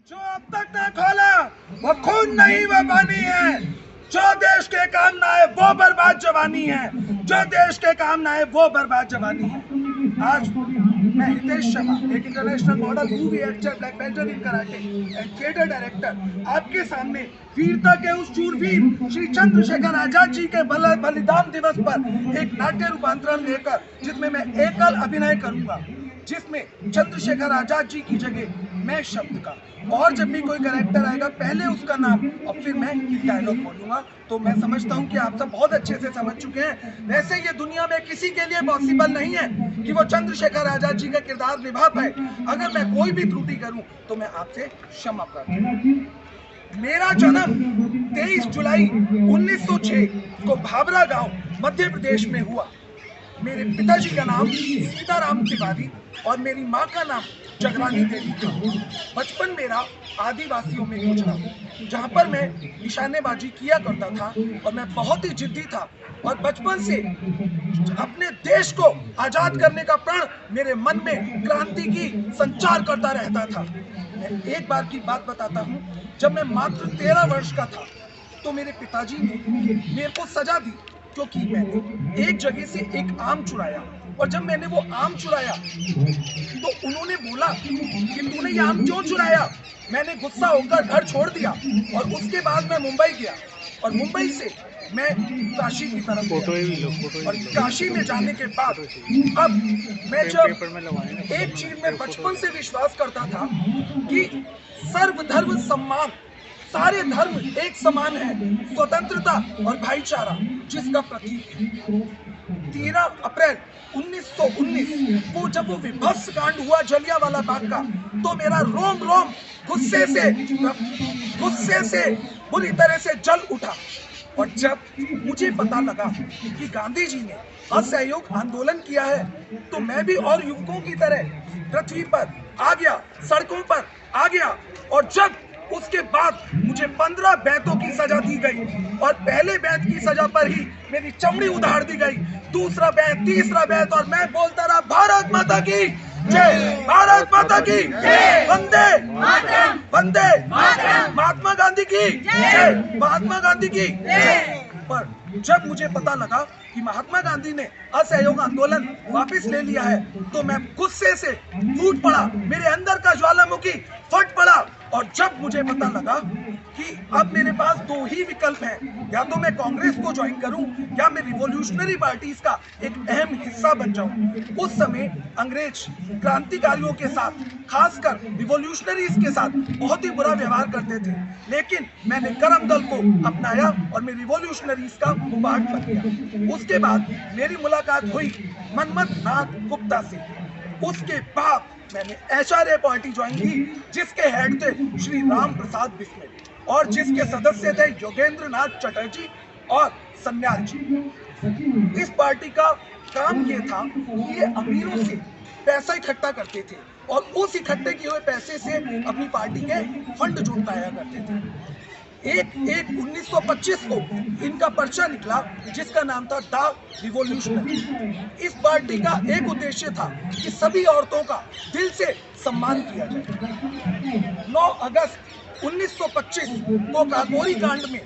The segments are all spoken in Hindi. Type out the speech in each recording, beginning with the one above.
जो अब तक न खोला वो खून नहीं वो पानी है। जो देश के काम ना आए वो बर्बाद जवानी है। जो देश के काम ना आए वो बर्बाद जवानी है। आज मैं हितेश शर्मा, एक international model, movie actor, black belt in karate and theatre director, आपके सामने वीरता के उस शूरवीर श्री चंद्रशेखर आजाद जी के बलिदान दिवस पर एक नाट्य रूपांतरण लेकर, जिसमें मैं एकल अभिनय करूंगा, जिसमें चंद्रशेखर आजाद जी की जगह मैं शब्द का, और जब भी कोई कैरेक्टर आएगा पहले उसका नाम और फिर मैं डायलॉग बोलूंगा। तो मैं समझता हूं कि आप सब बहुत अच्छे से समझ चुके हैं। वैसे ये दुनिया में किसी के लिए पॉसिबल नहीं है कि वो चंद्रशेखर आजाद जी का किरदार निभा पाए। अगर मैं कोई भी त्रुटि करूं तो मैं आपसे क्षमा प्रार्थना। मेरा जन्म 23 जुलाई 1906 को भाबरा गांव मध्य प्रदेश में हुआ। मेरे पिताजी का नाम सीताराम तिवारी और मेरी माँ का नाम जगरानी देवी था। बचपन मेरा आदिवासियों में गुजरा, जहाँ पर मैं निशानेबाजी किया करता था और मैं बहुत ही जिद्दी था और बचपन से अपने देश को आजाद करने का प्रण मेरे मन में क्रांति की संचार करता रहता था। मैं एक बार की बात बताता हूँ। जब मैं मात्र 13 वर्ष का था तो मेरे पिताजी ने मेरे को सजा दी क्योंकि मैंने एक जगह से एक आम चुराया। और जब मैंने वो आम चुराया तो उन्होंने बोला कि तूने ये आम क्यों चुराया। मैंने गुस्सा होकर घर छोड़ दिया और उसके बाद मैं मुंबई गया और मुंबई से मैं काशी की तरफ गया। और काशी में जाने के बाद अब मैं जब एक चीज में बचपन से विश्वास करता था कि सर्वधर्म सम्मान, सारे धर्म एक समान है, स्वतंत्रता और भाईचारा जिसका प्रतीक है। 13 अप्रैल 1919 को जब वो विभत्स कांड हुआ जलियांवाला बाग का, तो मेरा रोम रोम गुस्से से बुरी तरह से जल उठा। और जब मुझे पता लगा कि गांधी जी ने असहयोग आंदोलन किया है तो मैं भी और युवकों की तरह पृथ्वी पर आ गया, सड़कों पर आ गया। और जब उसके बाद मुझे 15 बैंतों की सजा दी गई और पहले बैंत की सजा पर ही मेरी चमड़ी उधार दी गई, दूसरा बैंत, तीसरा बैंत, और मैं बोलता रहा भारत माता की जय, भारत माता की जय, वंदे मातरम, वंदे मातरम, महात्मा गांधी की जय, महात्मा गांधी की जय। पर जब मुझे पता लगा कि महात्मा गांधी ने असहयोग आंदोलन वापस ले लिया है तो मैं गुस्से से फूट पड़ा, मेरे अंदर का ज्वालामुखी फट पड़ा। और जब मुझे पता लगा कि अब मेरे पास दो ही विकल्प हैं, या तो मैं कांग्रेस को ज्वाइन करूं या मैं रिवॉल्यूशनरी पार्टीज का एक अहम हिस्सा बन जाऊं। उस समय अंग्रेज क्रांतिकारियों के साथ, खासकर रिवॉल्यूशनरीज के साथ बहुत ही बुरा व्यवहार करते थे, लेकिन मैंने करम दल को अपनाया और मैं रिवॉल्यूशनरीज का पार्ट बन गया। उसके बाद मेरी मुलाकात हुई मनमथ नाथ गुप्ता से। उसके बाद मैंने एचआरए पार्टी ज्वाइन की, जिसके हेड थे श्री राम प्रसाद बिस्मिल और जिसके सदस्य थे योगेंद्र नाथ चटर्जी और सन्याल जी। इस पार्टी का काम ये था कि ये अमीरों से पैसा इकट्ठा करते थे और उस इकट्ठे किए हुए पैसे से अपनी पार्टी के फंड जुटाया करते थे। एक 1925 को इनका पर्चा निकला जिसका नाम था द रिवॉल्यूशनरी। इस पार्टी का एक उद्देश्य था कि सभी औरतों का दिल से सम्मान किया जाए। 9 अगस्त 1925 को काकोरी कांड में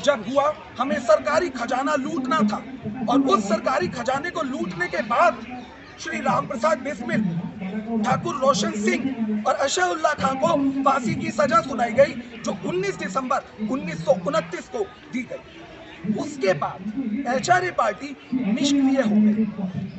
जब हुआ, हमें सरकारी खजाना लूटना था और उस सरकारी खजाने को लूटने के बाद श्री राम प्रसाद बिस्मिल, ठाकुर रोशन सिंह और अशहउल्लाह खां को फांसी की सजा सुनाई गई, जो 19 दिसंबर 1929 को दी गई। उसके बाद एचआरए पार्टी निष्क्रिय हो गई।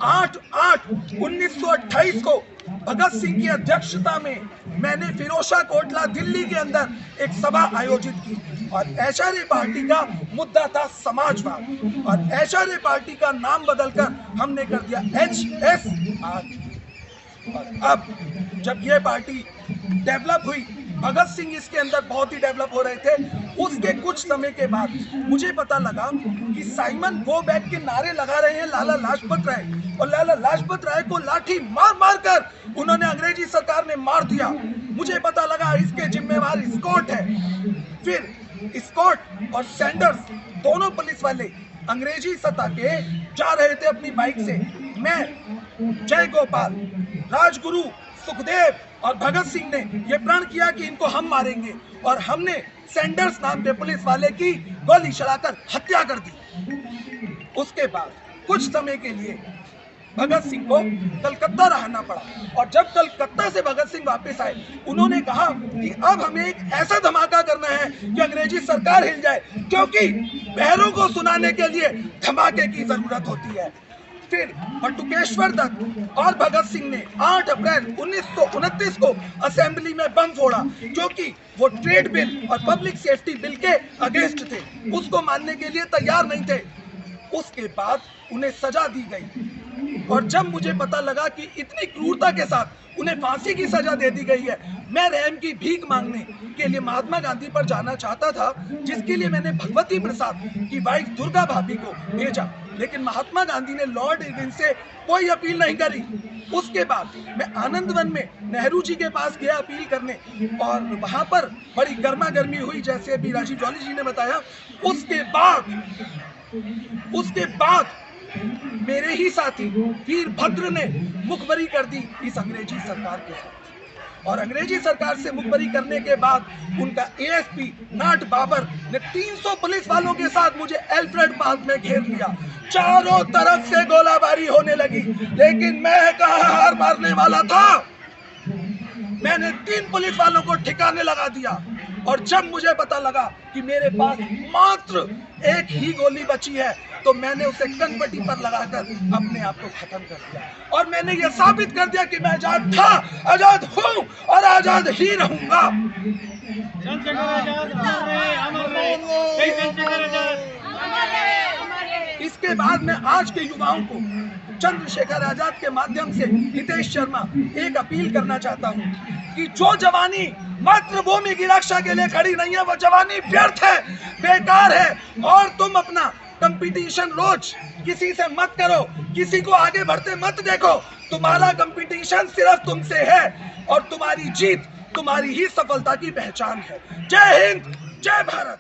8/8/1928 को भगत सिंह की अध्यक्षता में मैंने फिरोजा कोटला दिल्ली के अंदर एक सभा आयोजित की और एचआरए पार्टी का मुद्दा था समाजवाद और एचआरए पार्टी का नाम बदलकर हमने कर दिया HSR। अब जब ये पार्टी डेवलप हुई, भगत सिंह इसके अंदर बहुत ही डेवलप हो रहे थे। उसके कुछ समय के बाद मुझे पता लगा कि साइमन गो बैक के नारे लगा रहे हैं लाला लाजपत राय, और लाला लाजपत राय को लाठी मार मार कर उन्होंने अंग्रेजी सरकार ने मार दिया। मुझे पता लगा इसके जिम्मेवार स्कॉट है। फिर स्कॉट और सैंडर्स दोनों पुलिस वाले अंग्रेजी सत्ता के जा रहे थे अपनी बाइक से। मैं जय गोपाल, राजगुरु, सुखदेव और भगत सिंह ने यह प्रण किया कि इनको हम मारेंगे, और हमने सैंडर्स नाम के पुलिस वाले की गोली चलाकर हत्या कर दी। उसके बाद कुछ समय के लिए भगत सिंह को कलकत्ता रहना पड़ा, और जब कलकत्ता से भगत सिंह वापस आए, उन्होंने कहा कि अब हमें एक ऐसा धमाका करना है कि अंग्रेजी सरकार हिल जाए, क्योंकि बहरों को सुनाने के लिए धमाके की जरूरत होती है। फिर बटुकेश्वर दत्त और भगत सिंह ने 8 अप्रैल 1929 को असेंबली में बम फोड़ा, जो कि वो ट्रेड बिल और पब्लिक सेफ्टी बिल के अगेंस्ट थे, उसको मानने के लिए तैयार नहीं थे। उसके बाद उन्हें सजा दी गई, और जब मुझे पता लगा कि इतनी क्रूरता के साथ उन्हें फांसी की सजा दे दी गई है, मैं रहम की भीख मांगने के लिए महात्मा गांधी पर जाना चाहता था, जिसके लिए मैंने भगवती प्रसाद की वाइफ दुर्गा भाभी को भेजा, लेकिन महात्मा गांधी ने लॉर्ड इरविन से कोई अपील नहीं करी। उसके बाद मैं आनंदवन में नेहरू जी के पास गया अपील करने, और वहां पर बड़ी गर्मा गर्मी हुई, जैसे अभी राजीव जौहली जी ने बताया। उसके बाद मेरे ही साथी वीरभद्र ने मुखबरी कर दी इस अंग्रेजी सरकार के साथ, और अंग्रेजी सरकार से मुखबरी करने के बाद उनका एएसपी नाट बाबर ने 300 पुलिस वालों के साथ मुझे एल्फ्रेड पार्क में घेर लिया। चारों तरफ से गोलाबारी होने लगी, लेकिन मैं कहाँ हार मारने वाला था। मैंने 3 पुलिस वालों को ठिकाने लगा दिया, और जब मुझे पता लगा कि मेरे पास मात्र एक ही गोली बची है, तो मैंने उसे कनपट्टी पर लगाकर अपने आप को खत्म कर दिया, और मैंने यह साबित कर दिया कि मैं आजाद था, आजाद हूं और आजाद ही रहूंगा। इसके बाद मैं आज के युवाओं को चंद्रशेखर आजाद के माध्यम से हितेश शर्मा एक अपील करना चाहता हूं कि जो जवानी मातृभूमि की रक्षा के लिए खड़ी नहीं है, वो जवानी व्यर्थ है, बेकार है। और तुम अपना कंपटीशन रोज किसी से मत करो, किसी को आगे बढ़ते मत देखो। तुम्हारा कंपटीशन सिर्फ तुमसे है, और तुम्हारी जीत तुम्हारी ही सफलता की पहचान है। जय हिंद, जय भारत।